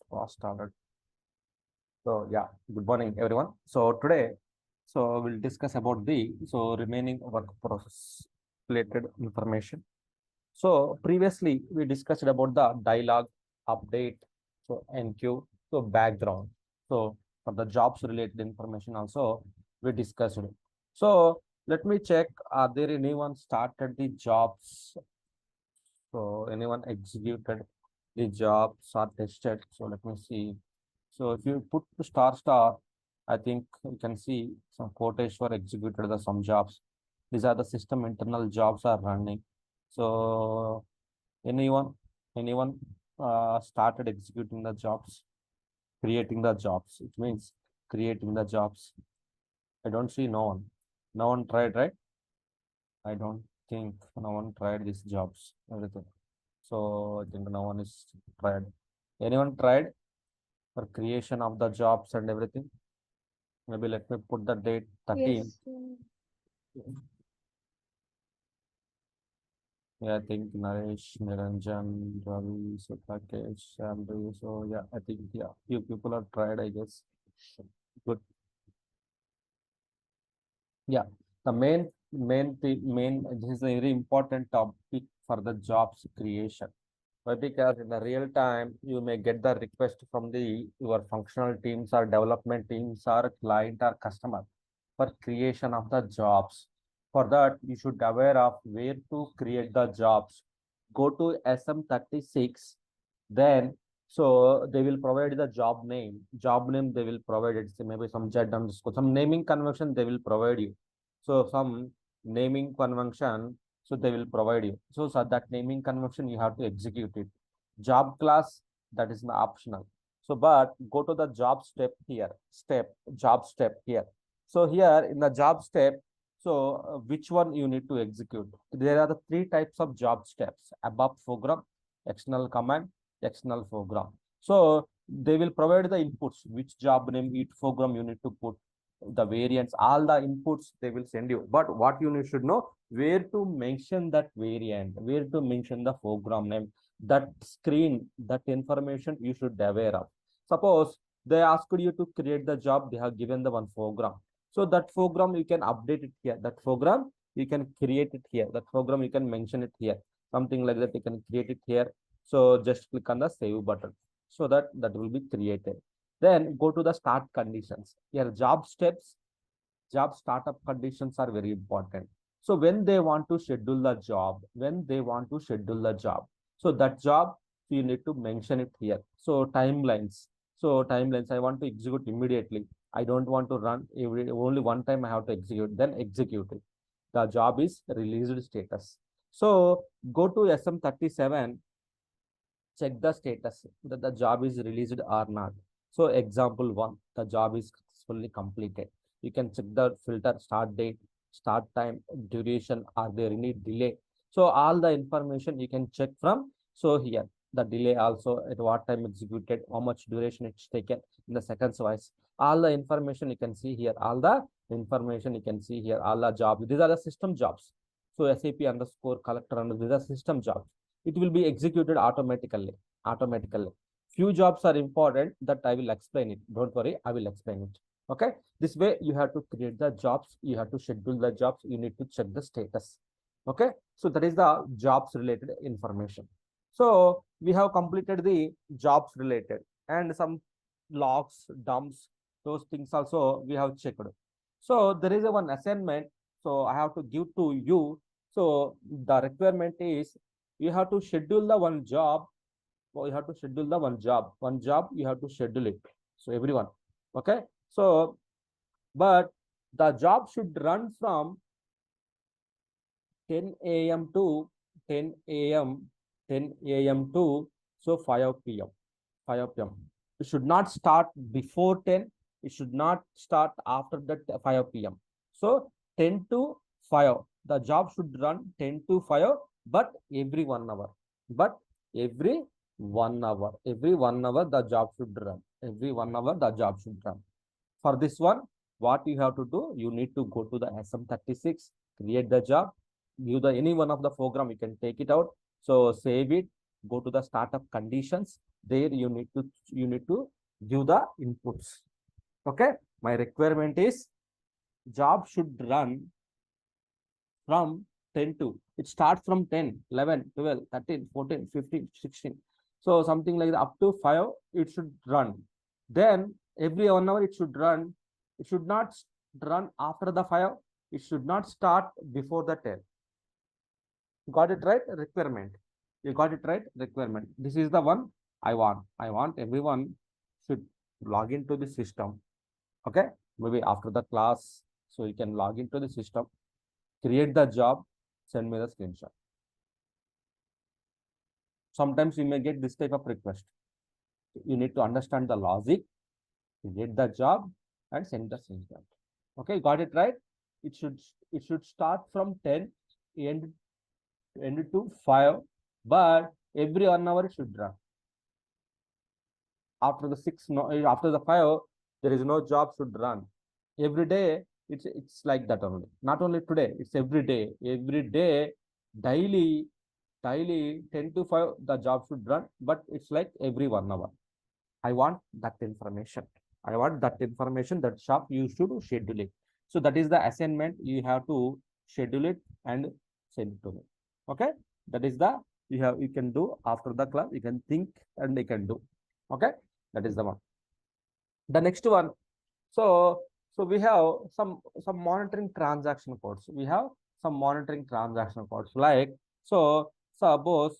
Fast alert. So yeah, good morning everyone. So today, we'll discuss about the remaining work process related information. So previously we discussed about the dialog, update, enqueue, background. So for the jobs related information also we discussed. So let me check. Are there anyone started the jobs? So anyone executed the jobs or tested? So let me see. So if you put to star, I think you can see some Koteshwar executed some jobs. These are the system internal jobs are running. So anyone, anyone started executing the jobs, creating the jobs. It means creating the jobs. I don't see no one. No one tried, right? I don't think no one tried these jobs. Everything. So I think no one is tried. Anyone tried for creation of the jobs and everything? Maybe let me put the date 13. Yes. Yeah, I think Naresh, Niranjan, Ravi, Supakesh, Shambu. So yeah, I think yeah, few people have tried, I guess. Good. Yeah, the main this is a very important topic for the jobs creation. Why? Because in the real time, you may get the request from the your functional teams or development teams or client or customer for creation of the jobs. For that, you should aware of where to create the jobs. Go to SM36, then they will provide the job name. Job name they will provide it. So maybe some jet underscore, some naming convention they will provide you. So some naming convention, so they will provide you. So that naming convention you have to execute it. Job class, that is optional. So but go to the job step here. Job step here. So here in the job step, which one you need to execute? There are the three types of job steps: above program, external command, external program. So they will provide the inputs, which job name, each program you need to put, the variants, all the inputs they will send you. But what you need should know, where to mention that variant, where to mention the program name, that screen, that information you should be aware of. Suppose they asked you to create the job, they have given the one program. So that program you can update it here. That program you can create it here. That program you can mention it here. Something like that you can create it here. So just click on the save button. So that will be created. Then go to the start conditions. Here job steps, job startup conditions are very important. So when they want to schedule the job, so that job you need to mention it here. So timelines. So timelines, I want to execute immediately. I don't want to run only one time I have to execute, then execute it. The job is released status. So go to SM37, check the status that the job is released or not. So example one, the job is successfully completed. You can check the filter start date, start time, duration, are there any delay? So all the information you can check from. So here the delay also, at what time executed, how much duration it's taken in the seconds wise. All the information you can see here. All the information you can see here. All the jobs. These are the system jobs. So SAP underscore collector under these are system jobs. It will be executed automatically. Few jobs are important that I will explain it. Don't worry, I will explain it. Okay. This way you have to create the jobs, you have to schedule the jobs, you need to check the status. Okay. So that is the jobs related information. So we have completed the jobs related and some logs, dumps, those things also we have checked. So there is a one assignment. So I have to give to you. So the requirement is you have to schedule the one job. So you have to schedule the one job you have to schedule it. So everyone, okay. So but the job should run from 10 a.m. to 10 a.m. 10 a.m. to 5 p.m. 5 p.m. It should not start before 10. It should not start after that 5 p.m. So 10 to 5. The job should run 10 to 5, but every 1 hour. But every 1 hour. Every 1 hour the job should run. Every 1 hour the job should run. For this one, what you have to do, you need to go to the SM36, create the job, give the any one of the program, you can take it out. So save it, go to the startup conditions. there you need to give the inputs. Okay, my requirement is job should run from 10 to, it starts from 10, 11, 12, 13, 14, 15, 16. So something like that, up to 5, it should run. Then every 1 hour it should run. It should not run after the 5. It should not start before the 10. Got it right? Requirement. You got it right? Requirement. This is the one I want. I want everyone should log into the system. Okay. Maybe after the class, so you can log into the system, create the job, send me the screenshot. Sometimes you may get this type of request. You need to understand the logic, create the job, and send the screenshot. Okay, got it right? It should start from 10, end to 5, but every 1 hour it should run. After the 6, no, after the 5, there is no job should run. Every day it's like that only. Not only today, it's every day. Every day, daily 10 to 5 the job should run, but it's like every 1 hour. I want that information. I want that information, that shop you should schedule it. So that is the assignment. You have to schedule it and send it to me. Okay, that is the you can do after the class. You can think and you can do. Okay, that is the one. The next one. So we have some monitoring transaction codes. We have some monitoring transaction codes, like, so suppose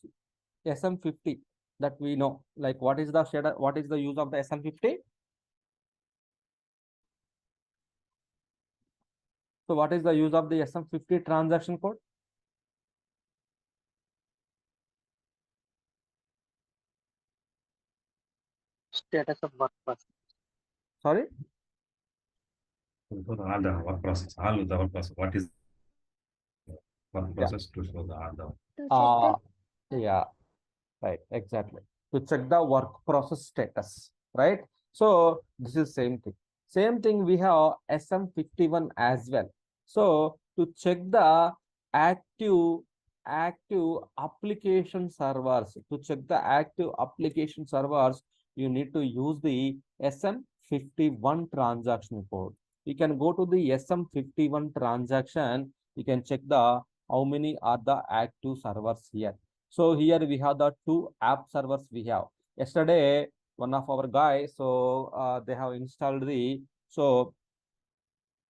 Sm50 that we know, like what is the shader, what is the use of the Sm50? So what is the use of the Sm50 transaction code? Status of work process. Sorry? For all the work process, all of the work process. What is work Yeah. process to show the all the Yeah, right, exactly. To check the work process status, right? So this is same thing. Same thing we have Sm51 as well. So to check the active application servers, to check the active application servers, you need to use the Sm51 transaction code. You can go to the Sm51 transaction. You can check the how many are the active servers here. So here we have the 2 app servers we have. Yesterday, one of our guys, so they have installed the, so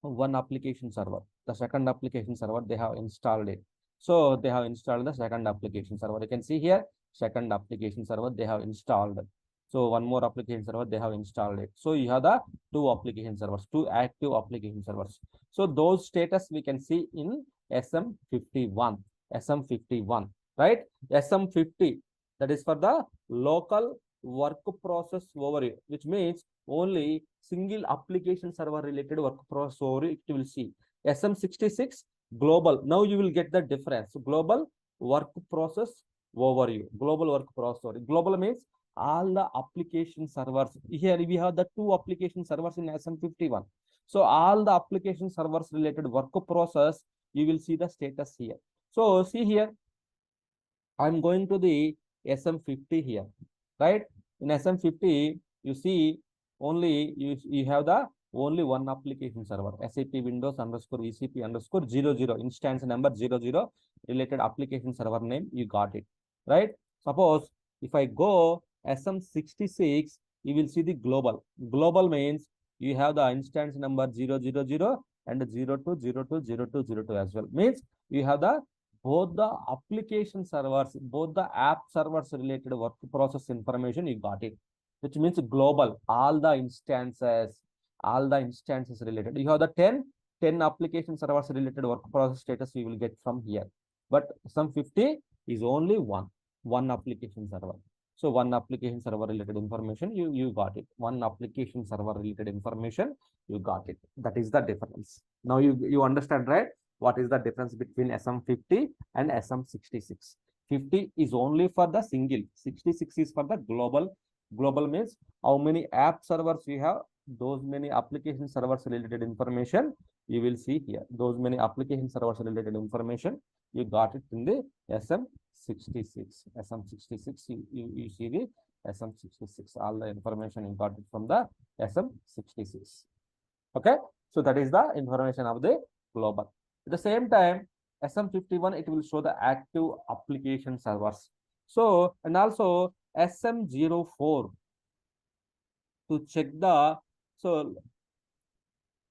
one application server. The second application server, they have installed it. So they have installed the second application server. You can see here, second application server they have installed. So one more application server they have installed it. So you have the 2 application servers, 2 active application servers. So those status we can see in Sm51, right? Sm50, that is for the local work process overview, which means only single application server related work process overview it will see. Sm66 global. Now you will get the difference. Global work process overview. Global work process overview. Global means all the application servers. Here we have the 2 application servers in Sm51. So all the application servers related work process, you will see the status here. So see here, I'm going to the Sm50 here, right? In Sm50, you see only you have the only one application server, SAP Windows _ ECP _ 00 instance number 00 related application server name. You got it, right? Suppose if I go Sm66, you will see the global. Global means you have the instance number 000 and 02020202 as well. Means you have the both the application servers, both the app servers related work process information, you got it, which means global, all the instances related. You have the 10 application servers related work process status you will get from here. But Sm50 is only one application server. So one application server related information, you got it. One application server related information, you got it. That is the difference. Now you understand, right? What is the difference between Sm50 and Sm66? 50 is only for the single, 66 is for the global. Global means how many app servers you have, those many application servers related information you will see here. Those many application servers related information, you got it in the Sm66. Sm66, you see the Sm66. All the information you got it from the Sm66. Okay, so that is the information of the global. At the same time, Sm51, it will show the active application servers. So, and also Sm04 to check the, so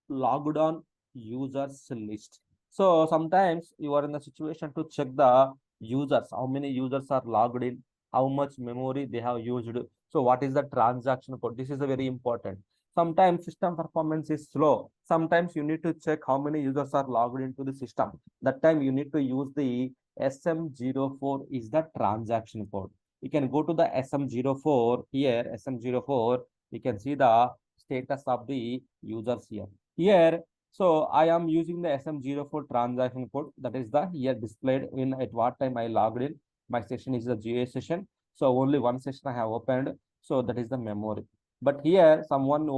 logged on users list. So sometimes you are in the situation to check the users, how many users are logged in, how much memory they have used. So what is the transaction code? This is a very important. Sometimes system performance is slow. Sometimes you need to check how many users are logged into the system. That time you need to use the Sm04 is the transaction code. You can go to the Sm04 here, Sm04. You can see the status of the users here. Here, so I am using the Sm04 transaction code. That is the here displayed in at what time I logged in. My session is the GA session. So only one session I have opened. So that is the memory. But here someone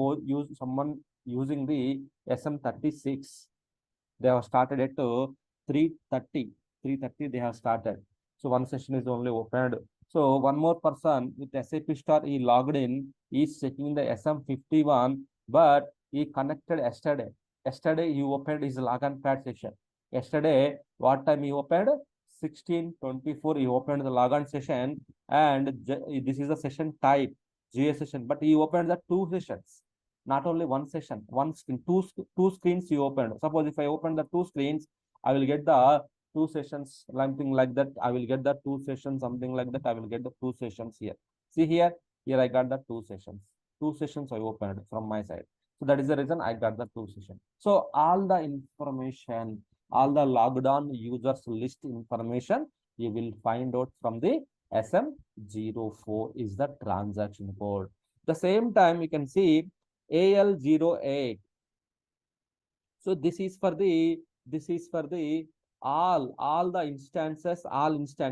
using the Sm36. They have started at 3:30. 3:30 they have started. So one session is only opened. So one more person with SAP Star, he logged in, he is checking the Sm51, but he connected yesterday. Yesterday he opened his login pad session. Yesterday, what time he opened? 16:24 he opened the login session, and this is the session type, GA session, but he opened the two sessions. Not only one session, one screen, two screens you opened. Suppose if I open the two screens, I will get the two sessions, something like that. I will get the two sessions, something like that. I will get the two sessions here. See here, here I got the two sessions. Two sessions I opened from my side. So that is the reason I got the two sessions. So all the information, all the logged on users list information, you will find out from the Sm04 is the transaction code. The same time you can see Al08. So this is for the all the instances,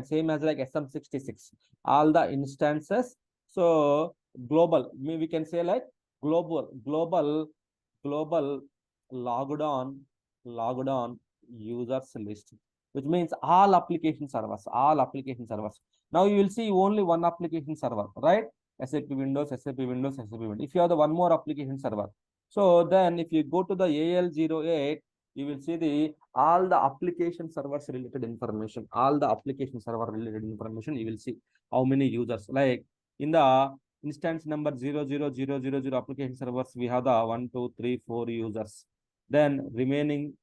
same as like Sm66, all the instances. So global, we can say like global logged on users list, which means all application servers. Now you will see only one application server, right? SAP Windows, SAP Windows, SAP Windows. If you have the one more application server, so then if you go to the Al08, you will see the all the application servers related information, you will see how many users. Like in the instance number 00000 application servers, we have the 1, 2, 3, 4 users. Then remaining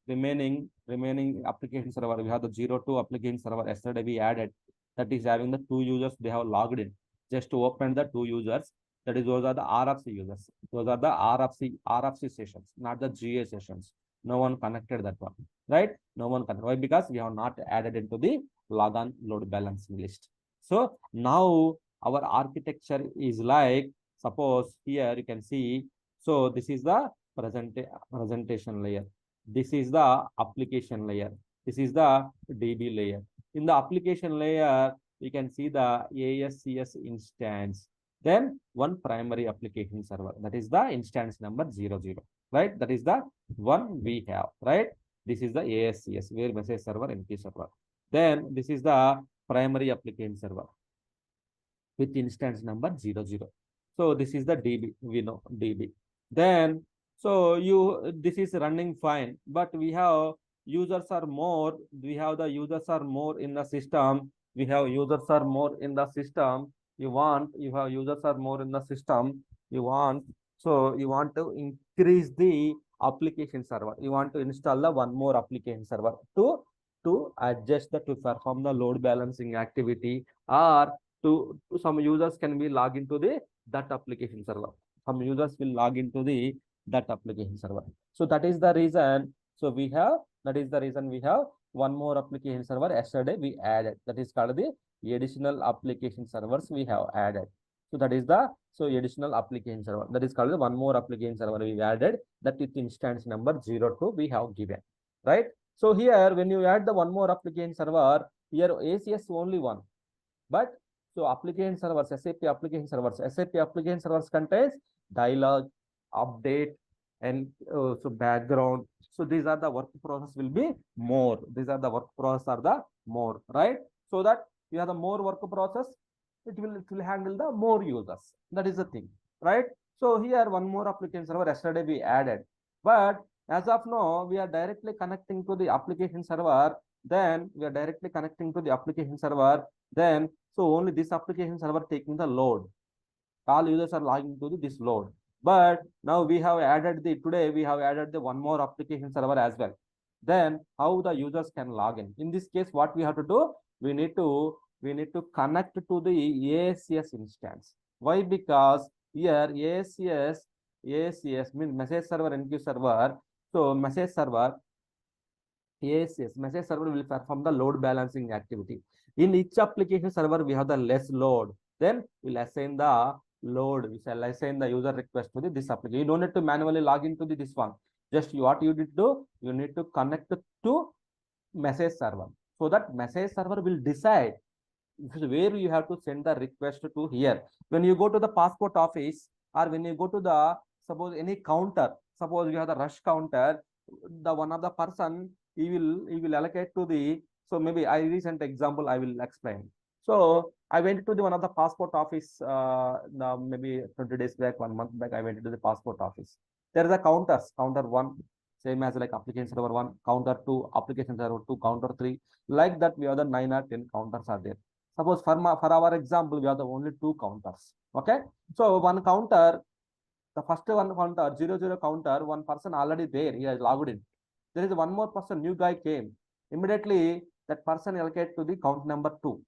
application server, we have the 02 application server. Yesterday we added, that is having the 2 users, they have logged in. Just to open the 2 users, that is, those are the RFC users. Those are the RFC sessions, not the GA sessions. No one connected that one, right? No one connected. Why? Because we have not added into the logon load balancing list. So now our architecture is like, suppose here you can see, so this is the presentation layer. This is the application layer. This is the DB layer. In the application layer, you can see the ASCS instance. Then one primary application server. That is the instance number 00, right? That is the one we have, right? This is the ASCS, where message server, MP server. Then this is the primary application server with instance number 00. So this is the DB, we know DB. Then, so this is running fine, but we have users are more. We have the users are more in the system. You have users are more in the system. You have users are more in the system. You want to increase the application server. You want to install the one more application server to adjust to perform the load balancing activity, or to some users can be log into that application server. Some users will log into that application server. So that is the reason. So we have one more application server. Yesterday we added, that is called the additional application servers we have added. So that is the additional application server, that is called the one more application server we added, that with instance number 02 we have given, right? So here when you add the one more application server, here ACS only one, but so application servers, SAP application servers contains dialog, update, and so background. So these are the work process will be more. These are the work process are the more, right? So that you have the more work process. it will handle the more users. That is the thing, right? So here one more application server yesterday we added, but as of now we are directly connecting to the application server. Then we are directly connecting to the application server. Then so only this application server taking the load. All users are logging to this load. But now we have added today we have added the one more application server as well. Then how the users can log in? In this case, what we have to do? We need to connect to the ASCS instance. Why? Because here ASCS means message server NQ server. So message server ASCS message server will perform the load balancing activity. In each application server, we have the less load. Then we'll assign the load. We shall assign the user request to this application. You don't need to manually log into this one. Just what you need to do, you need to connect to message server. So that message server will decide where you have to send the request to here. When you go to the passport office or when you go to the suppose any counter, suppose you have the rush counter, the one of the person he will allocate to the, so maybe I recent example I will explain. So I went to the one of the passport office maybe 20 days back, 1 month back, I went to the passport office. There is a counter one, same as like application server one, counter two, application server two, counter three. Like that, we have the 9 or 10 counters are there. Suppose for our example, we have the only 2 counters. Okay. So one counter, the first one counter, 00 counter, one person already there, he has logged in. There is one more person, new guy came. Immediately, that person allocate to the count number 2.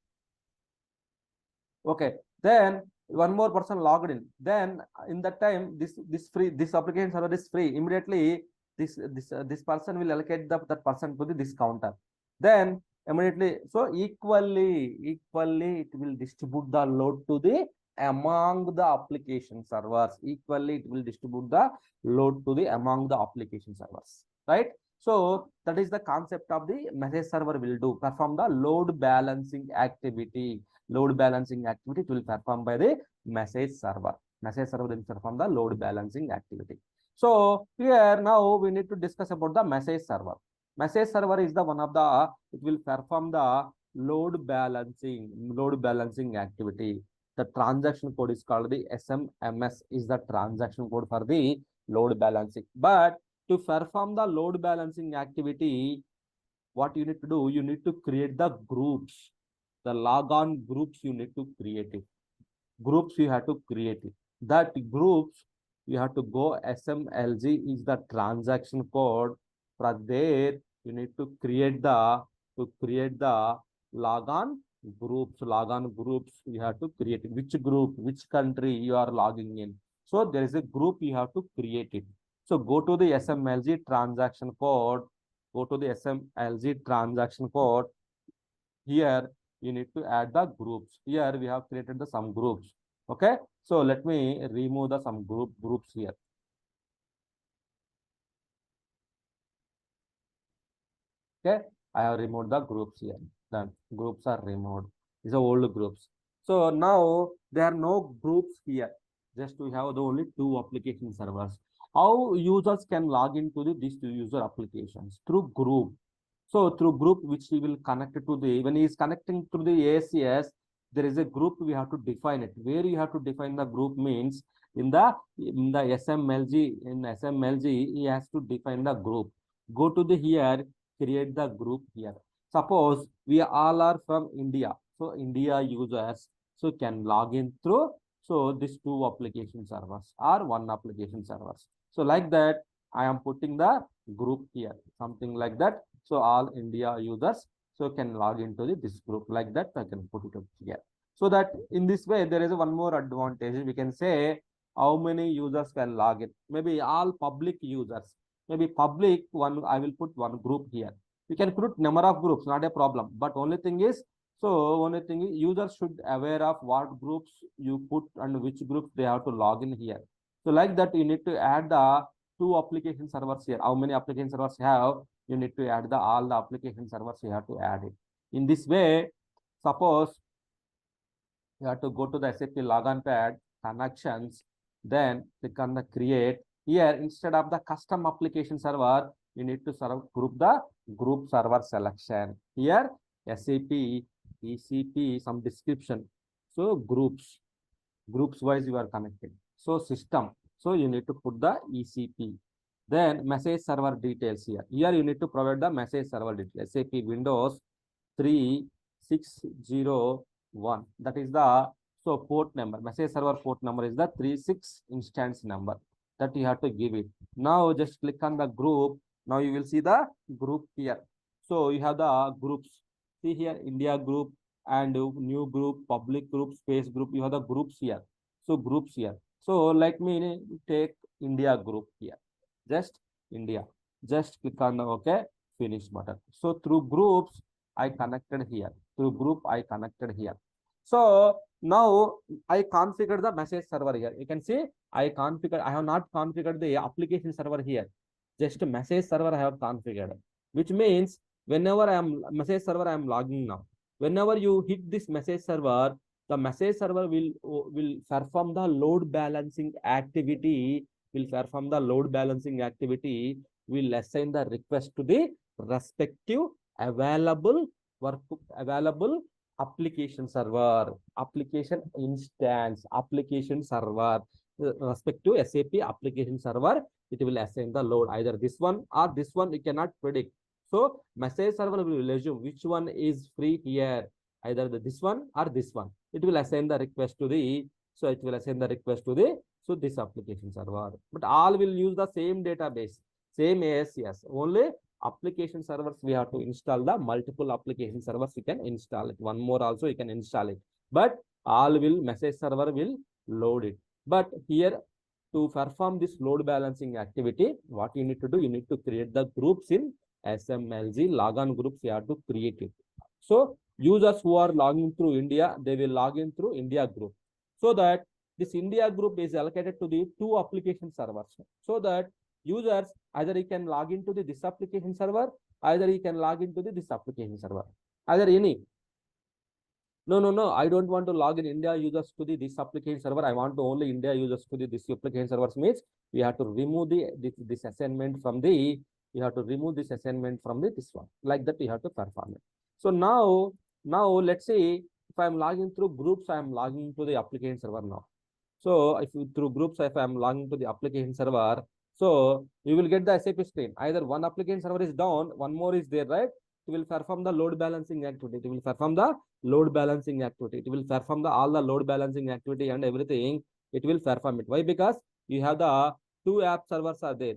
Okay. Then one more person logged in. Then in that time, this application server is free. Immediately, this person will allocate that person to this counter. Then immediately, so equally it will distribute the load to the among the application servers. Equally, it will distribute the load to the among the application servers, right? So that is the concept of the message server will do, perform the load balancing activity. Load balancing activity will perform by the message server. Message server will perform the load balancing activity. So here now we need to discuss about the message server. Message server is the one of the, it will perform the load balancing activity. The transaction code is called the SMS is the transaction code for the load balancing. But to perform the load balancing activity, what you need to do, you need to create the groups. The logon groups you need to create it. Groups you have to create it. That groups you have to go SMLG is the transaction code. From there you need to create the logon groups. Logon groups you have to create it. Which group, which country you are logging in. So there is a group you have to create it. So go to the SMLG transaction code. Go to the SMLG transaction code. Here you need to add the groups. Here we have created some groups. Okay. So let me remove some groups here. Okay. I have removed the groups here. Then groups are removed. These are old groups. So now there are no groups here. Just we have the only 2 application servers. How users can log into these 2 user applications? Through group. So through group which he will connect to the, when he is connecting to the ASCS, there is a group we have to define it. Where you have to define the group means in the SMLG, he has to define the group. Go to the here, create the group here. Suppose we all are from India. So India users so can log in through so these 2 application servers or 1 application servers. So like that, I am putting the group here, something like that. So all India users so can log into this group like that. I can put it up here. So that in this way, there is one more advantage. We can say how many users can log in. Maybe all public users. Maybe public one, I will put 1 group here. You can put number of groups, not a problem. But only thing is, users should aware of what groups you put and which groups they have to log in here. So like that, you need to add the 2 application servers here. How many application servers have? You need to add all the application servers. You have to add it. In this way, suppose you have to go to the SAP login pad, connections, then click on the create. Here, instead of the custom application server, you need to group the group server selection. Here, SAP, ECP, some description. So groups wise you are connected. So system. So you need to put the ECP. Then message server details here. Here you need to provide the message server details. SAP Windows 3601. That is the port number. Message server port number is the 36 instance number that you have to give it. Now just click on the group. Now you will see the group here. So you have the groups. See here, India group and new group, public group, space group. You have the groups here. So groups here. So let me take India group here. Just India. Just click on the OK finish button. So through groups, I connected here. Through group, I connected here. So now I configured the message server here. You can see I have not configured the application server here. Just message server I have configured, which means whenever I am message server, I am logging now. Whenever you hit this message server, the message server will perform the load balancing activity. Will assign the request to the respective available application server, application instance, application server, respective SAP application server. It will assign the load, either this one or this one. You cannot predict. So message server will assume which one is free here, either this one or this one. It will assign the request to the this application server. But all will use the same database, same ASCS. Only application servers we have to install the multiple application servers. You can install it. One more also you can install it. But all will message server will load it. But here to perform this load balancing activity, what you need to do, you need to create the groups in SMLG logon groups. You have to create it. So users who are logging through India, they will log in through India group. So that this India group is allocated to the 2 application servers. So that users either you can log into this application server, either you can log into this application server, either any. No, I don't want to log in India users to this application server. I want to only India users to this application servers. Means we have to remove this assignment from the this one. Like that, you have to perform it. So now let's say if I'm logging through groups, I am logging to the application server now. So if through groups, if I'm logging to the application server, so you will get the SAP screen. Either one application server is down, one more is there, right? It will perform the load balancing activity. It will perform the load balancing activity. It will perform all the load balancing activity and everything. It will perform it. Why? Because you have the 2 app servers are there.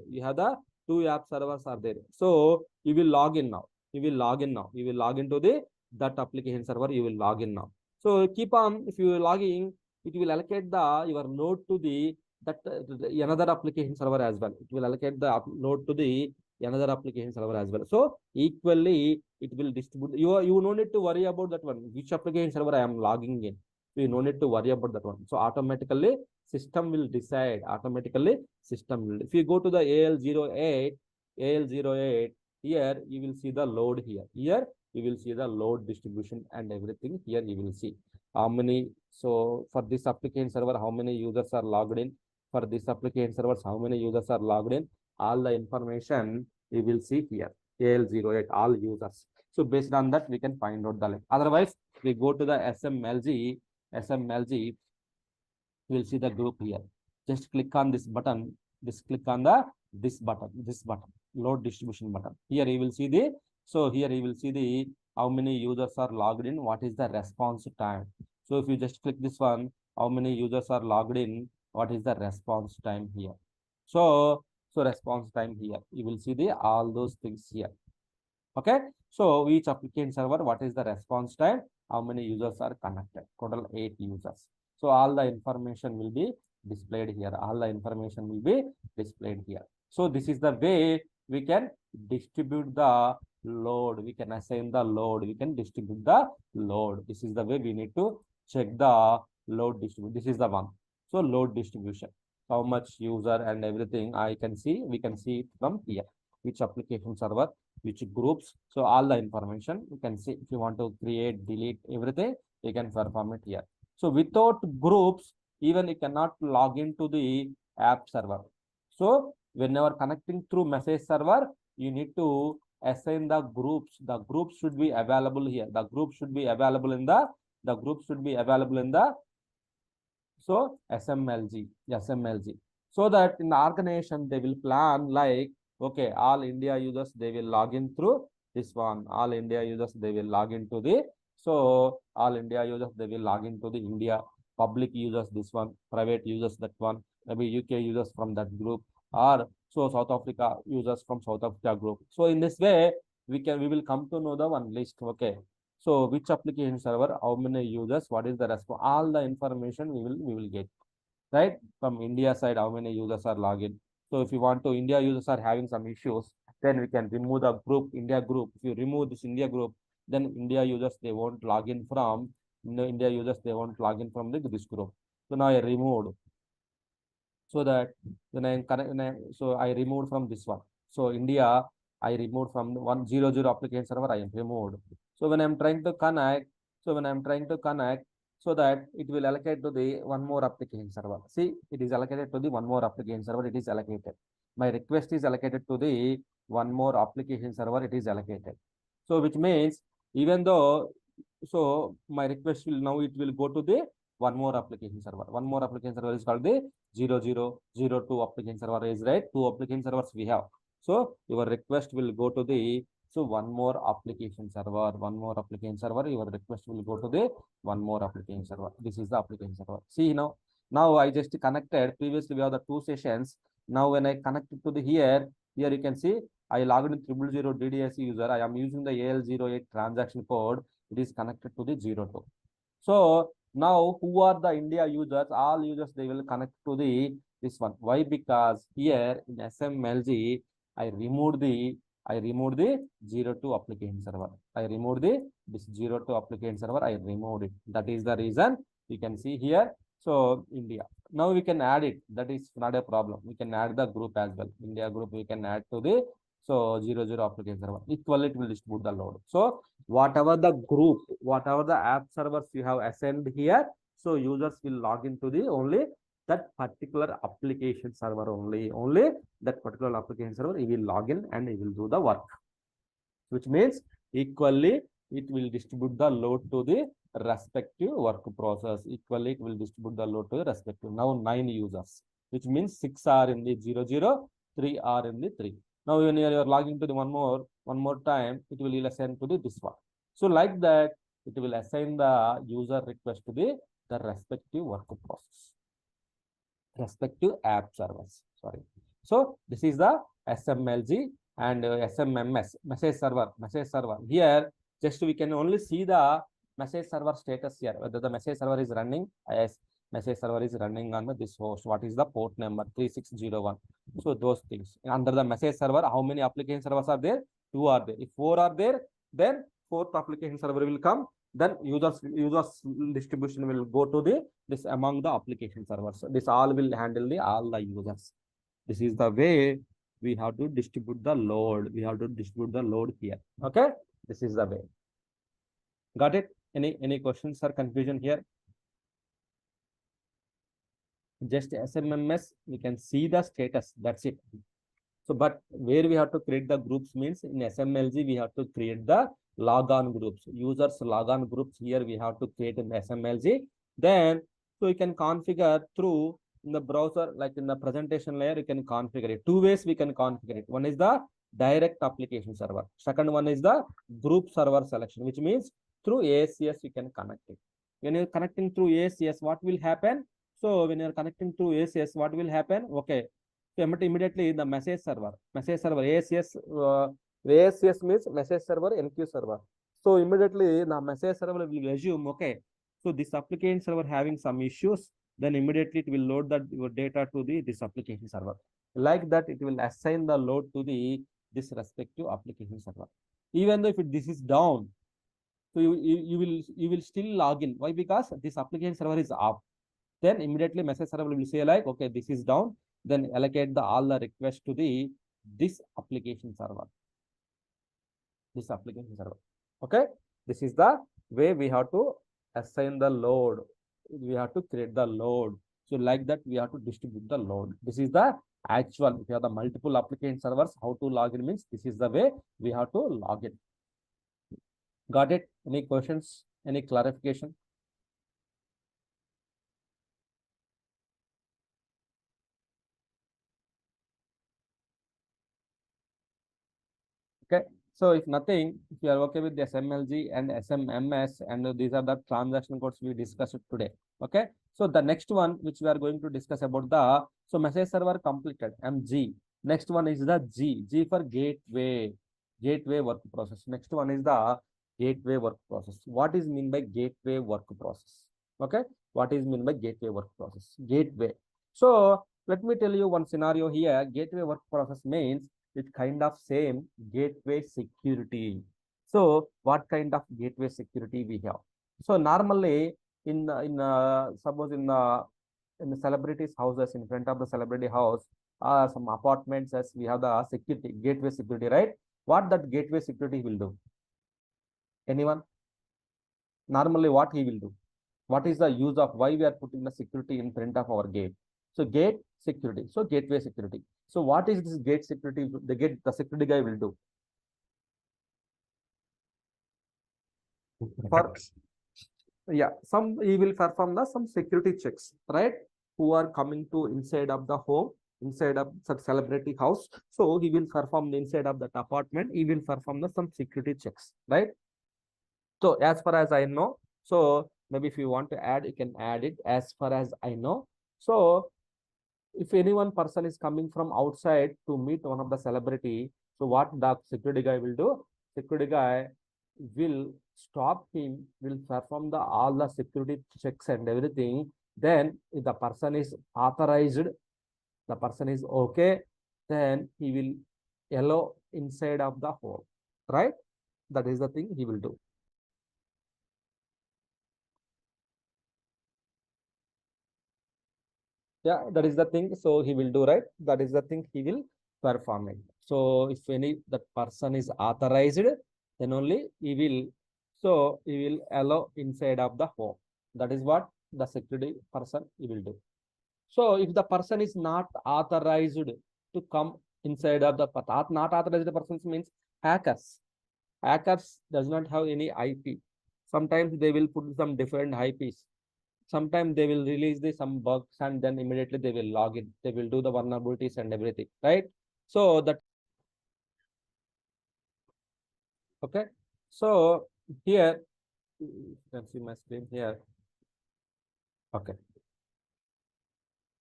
So you will log in now. You will log into that application server. You will log in now. So keep on. If you are logging, it will allocate your node to another application server as well. It will allocate the node to another application server as well. So equally it will distribute. You no need to worry about that one, which application server I am logging in. You no need to worry about that one. So automatically system will decide. If you go to the AL08, here you will see the load here. Here you will see the load distribution and everything. Here you will see how many. So for this application server, how many users are logged in? For this application servers, how many users are logged in? All the information you will see here. AL08, all users. So based on that, we can find out the length. Otherwise, we go to the SMLG. We'll see the group here. Just click on this button. Just click on this button, load distribution button. Here you will see how many users are logged in, what is the response time. So if you just click this one, how many users are logged in, what is the response time here. So response time here, you will see all those things here. Okay, so each application server, what is the response time, how many users are connected, total 8 users. So all the information will be displayed here. So this is the way we can distribute the load. We can assign the load. We can distribute the load. This is the way we need to check the load distribution. This is the one. So load distribution, how much user and everything we can see it from here. Which application server, which groups. So all the information you can see. If you want to create, delete everything, you can perform it here. So without groups, even you cannot log into the app server. So whenever connecting through message server, you need to assign the groups. The groups should be available here. The group should be available in the The group should be available in the SMLG. So that in the organization they will plan like, okay, all India users they will log in through this one. All India users they will log into the all India users they will log into the India. Public users this one, private users that one, maybe UK users from that group, or South Africa users from South Africa group. So in this way we will come to know the one list. Okay, so which application server, how many users, what is the response, all the information we will get, right? From India side, how many users are login. So if you want to, India users are having some issues, then we can remove the group, India group. If you remove this India group, then India users they won't log in from India users they won't log in from this group. So now I removed, so that when I connect, so I removed from this one. So India, I removed from 100 application server, I am removed. So when I'm trying to connect, so that it will allocate to the one more application server. See, it is allocated to the one more application server, it is allocated. My request is allocated to the one more application server, it is allocated. So which means, even though, so my request will now, it will go to the one more application server. One more application server is called the 0002 application server is, right? Two application servers we have. So your request will go to the one more application server, your request will go to the one more application server. This is the application server. See now I just connected. Previously we have the two sessions. Now when I connected to the here you can see I logged in 000 DDS user. I am using the AL08 transaction code. It is connected to the 02. So now who are the India users? All users they will connect to the this one. Why? Because here in SMLG I removed the 02 application server. I removed this 02 application server. I removed it. That is the reason you can see here. So India. Now we can add it. That is not a problem. We can add the group as well. India group we can add to the 00 application server. Equally it will distribute the load. So whatever the group, whatever the app servers you have assigned here, so users will log into the only that particular application server only that particular application server he will log in and he will do the work, which means equally it will distribute the load to the respective work process. Equally it will distribute the load to the respective. Now 9 users, which means 6 are in the 00, 3 are in the 3. Now when you are logging to the one more time, it will assign to the this one. So like that it will assign the user request to the respective work process, respective app servers. Sorry. So this is the SMLG and SMMS message server. Here just we can only see the message server status here, whether the message server is running. Yes, message server is running on this host. What is the port number? 3601. So those things under the message server, how many application servers are there? 2 are there. If 4 are there, then 4th application server will come. Then users distribution will go to this among the application servers. This all will handle all the users. This is the way we have to distribute the load. We have to distribute the load here. Okay, this is the way. Got it? Any questions or confusion here? Just SMMS, we can see the status. That's it. So, but where we have to create the groups means in SMLG we have to create the logon groups, users logon groups. Here we have to create in SMLG. Then so you can configure through in the browser, like in the presentation layer, you can configure it. 2 ways we can configure it. One is the direct application server. Second one is the group server selection, which means through ACS you can connect it. When you're connecting through ACS, what will happen? So when you're connecting through ACS, what will happen? Okay. So immediately the message server ACS, ACS means message server, NQ server. So immediately the message server will assume, okay, so this application server having some issues, then immediately it will load that your data to this application server. Like that, it will assign the load to this respective application server. Even though if this is down, so you will still log in. Why? Because this application server is up. Then immediately message server will say like, okay, this is down. Then allocate all the requests to this application server. This application server. Okay. This is the way we have to assign the load. We have to create the load. So like that, we have to distribute the load. This is the actual. If you have the multiple application servers, how to log in means this is the way we have to log in. Got it? Any questions? Any clarification? Okay. So if nothing, if you are okay with the SMLG and SMMS, and these are the transaction codes we discussed today. Okay. So the next one which we are going to discuss about the, so message server completed, MG. Next one is the G for gateway work process. Next one is the gateway work process. What is mean by gateway work process? Okay. What is mean by gateway work process? Gateway. So let me tell you one scenario here. Gateway work process means it's kind of same gateway security. So what kind of gateway security we have? So normally suppose in the celebrities houses, in front of the celebrity house, some apartments, as we have the security, gateway security, right? What that gateway security will do? Anyone? Normally what he will do? What is the use of why we are putting the security in front of our gate? So gate security, so gateway security. So what is this gate security? The security guy will do for, yeah, some he will perform the some security checks, right? Who are coming to inside of the home, inside of such celebrity house. So he will perform the inside of that apartment. He will perform the some security checks, right? So as far as I know, so maybe if you want to add, you can add it. As far as I know, so if any one person is coming from outside to meet one of the celebrity, so what the security guy will do? Security guy will stop him, will perform the all the security checks and everything. Then if the person is authorized, the person is okay, then he will allow inside of the home, right? That is the thing he will do. Yeah, that is the thing. So he will do, right? That is the thing he will perform it. So if any that person is authorized, then only he will, so he will allow inside of the home. That is what the security person he will do. So if the person is not authorized to come inside of the not authorized persons means hackers. Hackers does not have any IP. Sometimes they will put some different IPs. Sometimes they will release the some bugs, and then immediately they will log in. They will do the vulnerabilities and everything, right? So that, okay. So here you can see my screen here. Okay.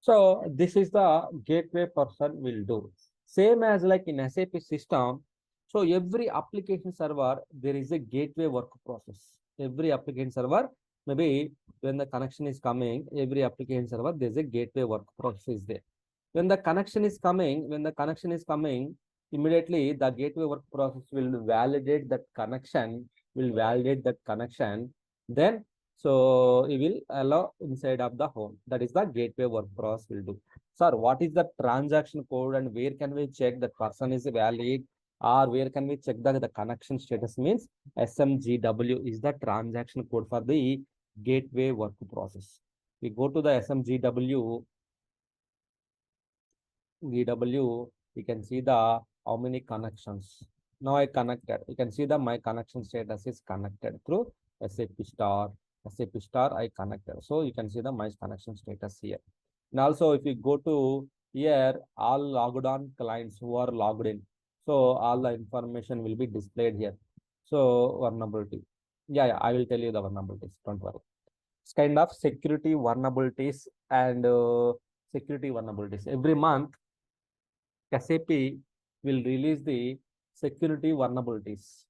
So this is the gateway person will do. Same as like in SAP system. So every application server, there is a gateway work process. Every application server, maybe when the connection is coming, every application server, there's a gateway work process there. When the connection is coming, immediately the gateway work process will validate that connection, then so it will allow inside of the home. That is the gateway work process will do. Sir, what is the transaction code and where can we check that person is valid, or where can we check that the connection status? Means SMGW is the transaction code for the gateway work process. We go to the SMGW, you can see the how many connections. Now I connected. You can see the my connection status is connected through SAP star. SAP star I connected. So you can see the my connection status here. And also if you go to here, all logged on clients who are logged in. So all the information will be displayed here. So vulnerability. Yeah, I will tell you the vulnerabilities. Don't worry. It's kind of security vulnerabilities and security vulnerabilities. Every month, SAP will release the security vulnerabilities,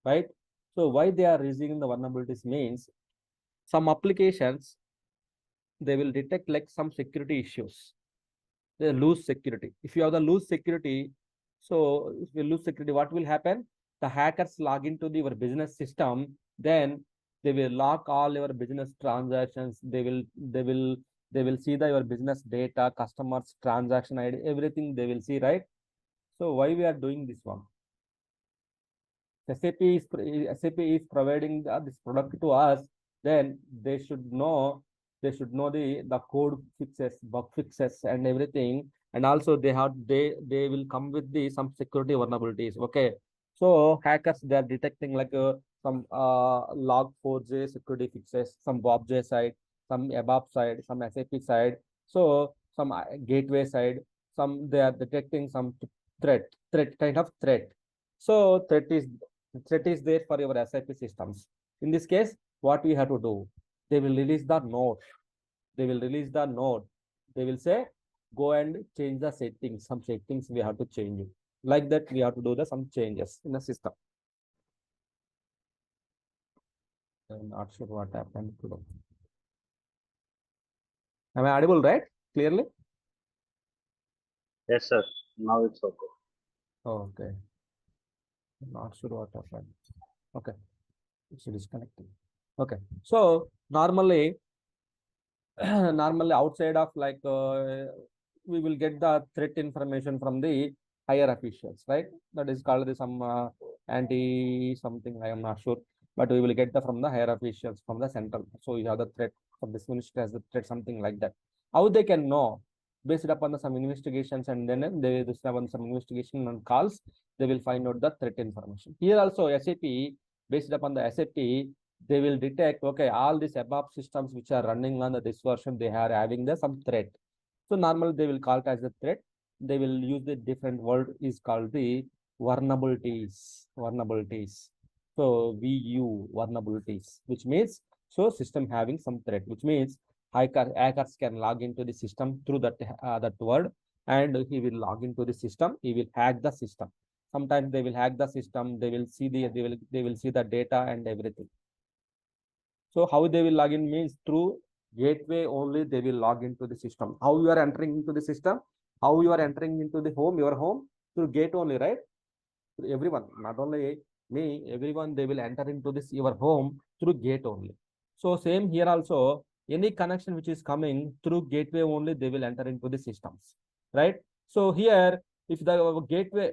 right? So why they are releasing the vulnerabilities means some applications, they will detect like some security issues. They lose security. If you have the lose security, so if you lose security, what will happen? The hackers log into your business system, then they will lock all your business transactions. They will see your business data, customers, transaction ID, everything they will see, right? So why we are doing this one? SAP is providing this product to us, then they should know the code fixes, bug fixes, and everything. And also they will come with the some security vulnerabilities. Okay, so hackers, they are detecting like some log4j security fixes, some bobj side, some abap side, some SAP side. So some gateway side, some they are detecting some threat kind of threat. So threat is there for your SAP systems. In this case, what we have to do? They will release the node. They will release the node. They will say, go and change the settings. Some settings we have to change it. Like that, we have to do some changes in the system. I'm not sure what happened to them. Am I audible, right? Clearly? Yes, sir. Now it's okay. Okay. Not sure what happened. Okay. It's disconnected. Okay. So normally, normally outside of like we will get the threat information from the higher officials, right? That is called the some anti something. I am not sure, but we will get the from the higher officials from the central. So you have the threat from this ministry as the threat, something like that. How they can know? Based upon the some investigations, and then they just have some investigation and calls, they will find out the threat information. Here also SAP, based upon the SAP, they will detect, okay, all these above systems which are running on this version, they are having the some threat. So normally they will call it as a threat. They will use the different word is called the vulnerabilities. So VU vulnerabilities, which means so system having some threat, which means hackers can log into the system through that word, and he will log into the system. He will hack the system. Sometimes they will hack the system. They will see the data and everything. So how they will log in means through gateway only they will log into the system. How you are entering into the system? How you are entering into the home, your home through gate only, right? Everyone, not only me, everyone they will enter into this your home through gate only. So same here also, any connection which is coming through gateway only they will enter into the systems, right? So here, if the gateway,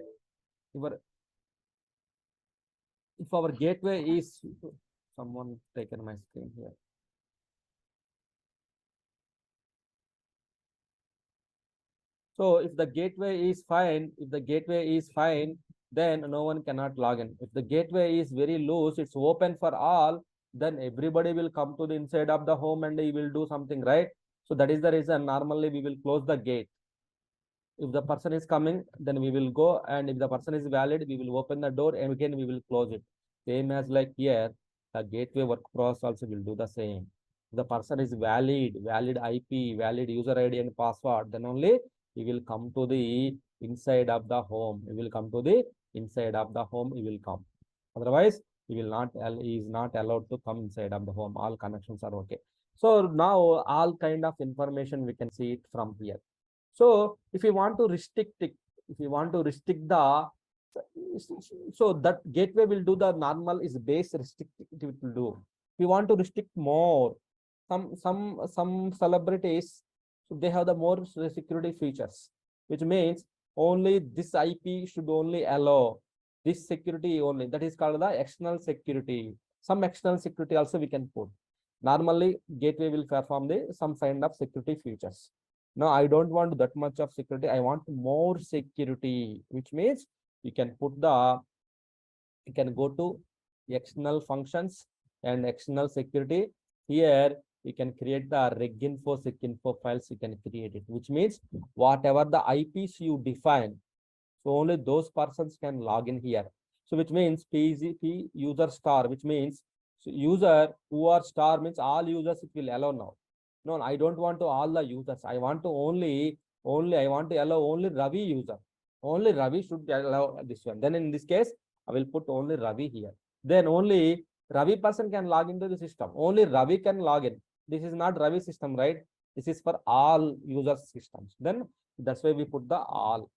if our gateway is someone taken my screen here. So if the gateway is fine, then no one cannot log in. If the gateway is very loose, it's open for all, then everybody will come to the inside of the home and he will do something, right? So that is the reason normally we will close the gate. If the person is coming, then we will go, and if the person is valid, we will open the door and again we will close it. Same as like here, the gateway work process also will do the same. If the person is valid IP, valid user ID and password, then only he will come to the inside of the home. He will come to the inside of the home. He will come. Otherwise, he is not allowed to come inside of the home. All connections are okay. So now all kind of information we can see it from here. So if you want to restrict it, so that gateway will do the normal is base restrict, it will do. If you want to restrict more, some celebrities, so they have the more security features, which means only this IP should only allow this security only. That is called the external security. Some external security also we can put. Normally, gateway will perform some kind of security features. No, I don't want that much of security. I want more security, which means you can go to external functions and external security. Here, you can create the reginfo, secinfo files. You can create it, which means whatever the IPs you define, so only those persons can log in here. So which means PZP user star, which means so user who are star means all users it will allow now. No, I don't want to all the users. I want to only I want to allow only Ravi user. Only Ravi should allow this one. Then in this case, I will put only Ravi here. Then only Ravi person can log into the system. Only Ravi can log in. This is not Ravi system, right? This is for all user systems. Then that's why we put the all.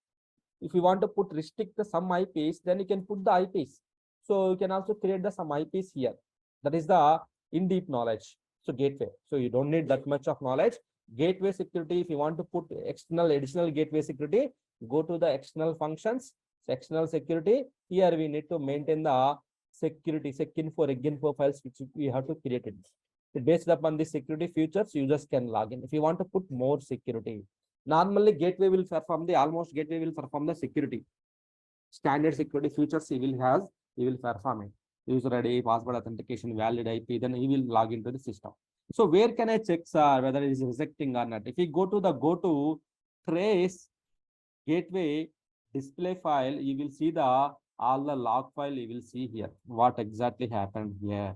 If you want to put restrict the some IPs, then you can put the IPs. So you can also create the some IPs here. That is the in deep knowledge. So gateway. So you don't need that much of knowledge. Gateway security, if you want to put external additional gateway security, go to the external functions, external security. Here we need to maintain the security, secinfo, reginfo files, which we have to create it. So based upon the security features, users can log in. If you want to put more security, normally gateway will perform the security. Standard security features he will perform it. User ID, password authentication, valid IP, then he will log into the system. So where can I check whether it is rejecting or not? If we go to trace gateway display file, you will see the all the log file you will see here. What exactly happened here?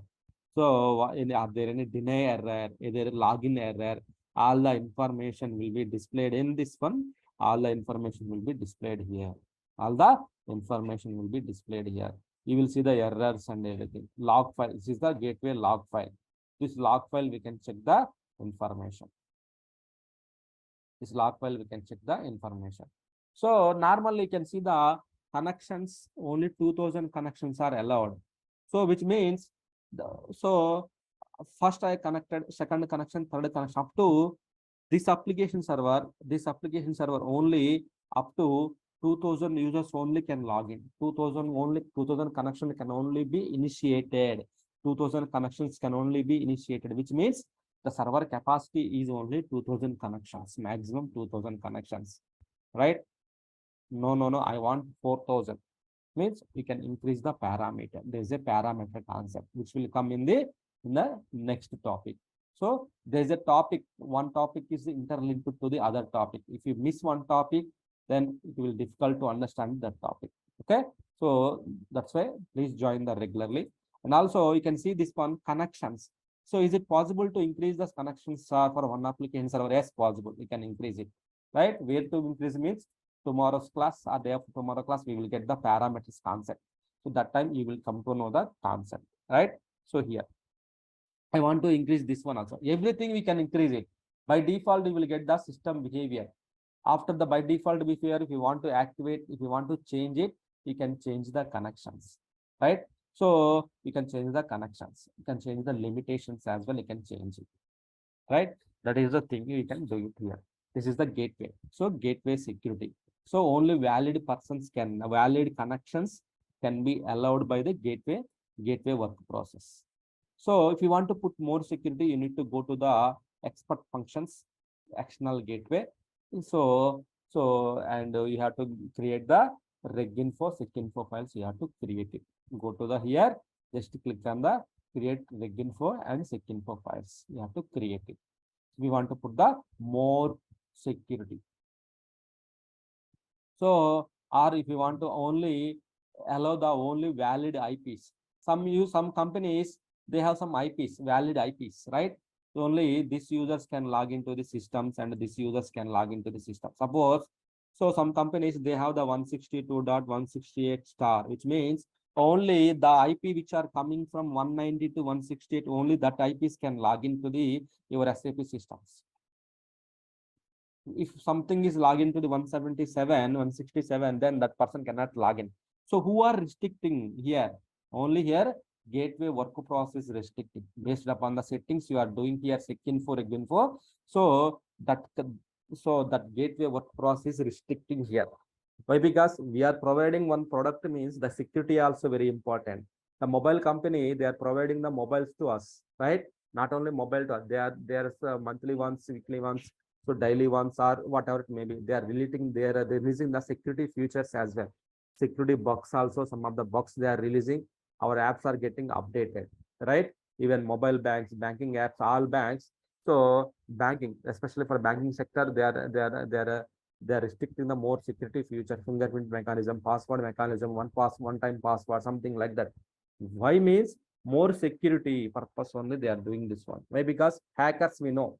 So, are there any deny error? Is there a login error? All the information will be displayed in this one. All the information will be displayed here. All the information will be displayed here. You will see the errors and everything. Log file. This is the gateway log file. This log file we can check the information. This log file we can check the information. So normally you can see the connections, only 2000 connections are allowed. So which means first I connected, second connection, third connection, up to this application server only up to 2000 users only can log in. 2000 connection can only be initiated. 2000 connections can only be initiated, which means the server capacity is only 2000 connections, maximum 2000 connections, right? No, I want 4000. Means we can increase the parameter. There is a parameter concept which will come in the next topic. So there is a topic, one topic is interlinked to the other topic. If you miss one topic, then it will be difficult to understand that topic. Okay, so that's why please join the regularly. And also you can see this one, connections. So is it possible to increase the connections for one application server? Yes, possible. We can increase it, right? Where to increase means tomorrow's class or day after tomorrow class, we will get the parameters concept. So that time you will come to know the concept, right? So here, I want to increase this one also. Everything we can increase it. By default, you will get the system behavior. After the by default behavior, if you want to activate, if you want to change it, you can change the connections, right? So you can change the connections. You can change the limitations as well. You can change it, right? That is the thing you can do it here. This is the gateway. So gateway security. So only valid connections can be allowed by the gateway work process. So if you want to put more security, you need to go to the expert functions, external gateway. So and you have to create the reginfo, secinfo files. You have to create it. Go to the here, just click on the create reginfo and secinfo files. You have to create it. We want to put the more security. So, or if you want to only allow the only valid IPs, some companies, they have some IPs, valid IPs, right? So only these users can log into the systems and these users can log into the system. Suppose, so some companies, they have the 162.168 star, which means only the IP which are coming from 190 to 168, only that IPs can log into the your SAP systems. If something is login to the 177, 167, then that person cannot log in. So who are restricting here? Only here, gateway work process restricting based upon the settings you are doing here, secinfo, reginfo. So that gateway work process restricting here. Why? Because we are providing one product means the security also very important. The mobile company, they are providing the mobiles to us, right? Not only mobile to us, there's monthly ones, weekly ones, so daily ones or whatever it may be. They are releasing the security features as well. Security bugs also, some of the bugs they are releasing. Our apps are getting updated, right? Even mobile banks, banking apps, all banks. So banking, especially for banking sector, they are restricting the more security feature, fingerprint mechanism, password mechanism, one time password, something like that. Why means more security purpose only they are doing this one. Why? Because hackers, we know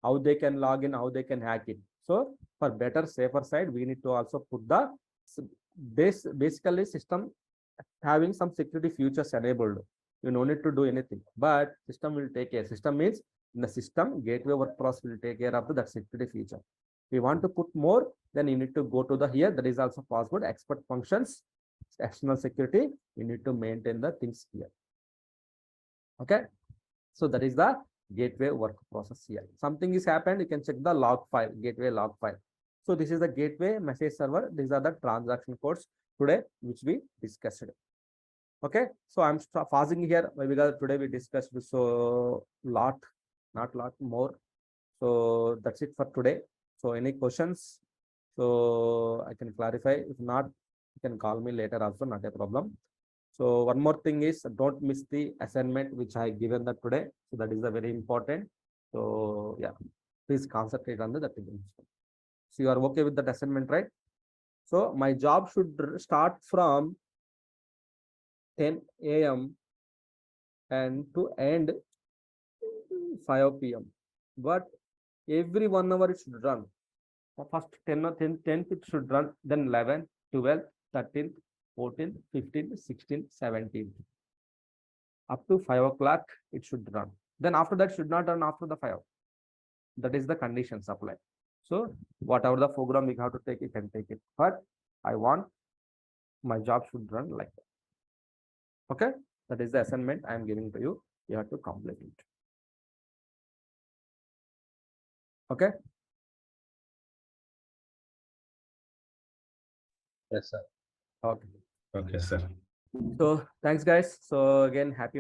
how they can log in, how they can hack it. So for better, safer side, we need to also put the basically system having some security features enabled. You no need to do anything, but system will take care. System means in the system, gateway work process will take care of that security feature. If you want to put more, then you need to go to the here. That is also possible. Expert functions, external security. You need to maintain the things here. Okay. So that is the gateway work process here. Something is happened, you can check the log file, gateway log file. So this is the gateway message server. These are the transaction codes today, which we discussed. Okay. So I'm pausing here because today we discussed so not lot more. So that's it for today. So any questions? So I can clarify. If not, you can call me later also, not a problem. So one more thing is, don't miss the assignment which I given that today. So that is a very important. So yeah, please concentrate on that. So you are okay with that assignment, right? So my job should start from 10 a.m. and to end 5 p.m. But every 1 hour it should run. First 10 or 10th it should run, then 11, 12, 13, 14, 15, 16, 17. Up to 5 o'clock it should run. Then after that should not run after the 5. That is the conditions apply. So whatever the program you have to take, you can take it. But I want my job should run like that. Okay, that is the assignment I am giving to you. You have to complete it. Okay. Yes, sir. Okay. Okay, sir. So thanks guys. So again, happy